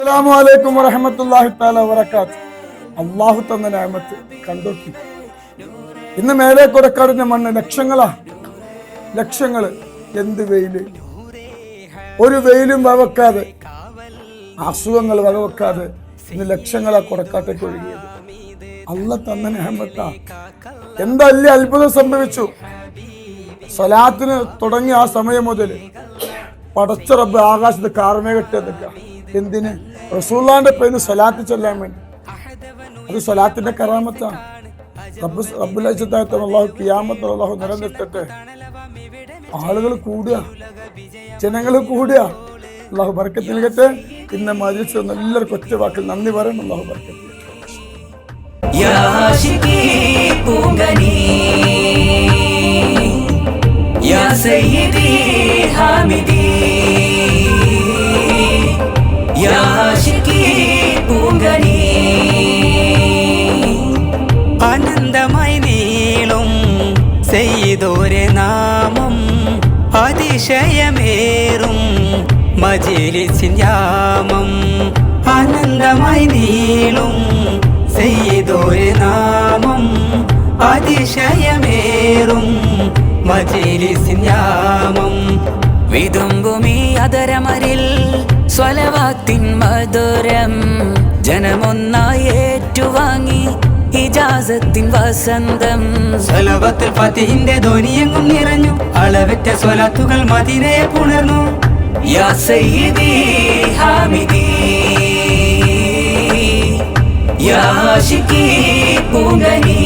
അസ്സലാമു അലൈക്കും വറഹ്മത്തുള്ളാഹി തആല വബറകാത്ത്. അല്ലാഹു തന്ന നിഅമത്ത് കണ്ടോക്കി. ഇന്ന് മേലെ കൊടക്കാടിന്റെ മണ്ണ് ലക്ഷങ്ങള്. എന്ത് വെയില്! ഒരു വെയിലും വകവെക്കാതെ, അസുഖങ്ങൾ വകവെക്കാതെ ഇന്ന് ലക്ഷങ്ങളാ കൊടക്കാട്ടേക്ക് ഒഴുകിയത്. അല്ല തന്ന നിഅമത്താ. എന്തല്ലേ അത്ഭുതം സംഭവിച്ചു! സ്വലാത്തിന് തുടങ്ങിയ ആ സമയം മുതൽ പടച്ച റബ്ബ് ആകാശത്ത് കാർമേഘത്തെ നിൽക്കുക. എന്തിന്? റസൂലുള്ളാഹിന്റെ പേരിൽ സ്വലാത്ത് ചൊല്ലാൻ വേണ്ടി. അത് സ്വലാത്തിന്റെ കറാമത്താണ്. റബ്ബുൽ ഇസ്സത്തായ അല്ലാഹു ഖിയാമത്ത് അല്ലാഹു നിലനിർത്തട്ടെ. ആളുകൾ കൂടുക, ജനങ്ങൾ കൂടുക. അല്ലാഹു ബർക്കത്ത് നൽകട്ടെ. ഇന്ന് മജ്‌ലിസ് എല്ലാവർക്കും ഒറ്റ വാക്കിൽ നന്ദി പറയണം. അല്ലാഹു ബർക്കത്ത് Ya Sayyidi Hamidi, Ya Ashiki Pungani, ആനന്ദമായി നീളും സയ്യിദോരെ നാമം, അതിശയമേറും മജ്‌ലിസിൻ യാമം. ആനന്ദമായി നീളും സയ്യിദോരെ നാമം, അതിശയമേറും മജ്‌ലിസിൻ യാമം. വിതുമ്പുമീ അധരമരിൽ സ്വലവാത്തിൻ മധുരം, ജനമൊന്നായി ഏറ്റുവാങ്ങി ഇജാസത്തിൻ വസന്തം. സ്വലവത്തുൽ ഫാത്തിഹിന്റെ ധ്വനിയെങ്ങും നിറഞ്ഞു, അളവറ്റ സ്വലാത്തുകൾ മദീനയെ പുണർന്നു. യാ സയ്യിദി ഹാമിദി, യാ ആശിഖി പൂങ്കനി,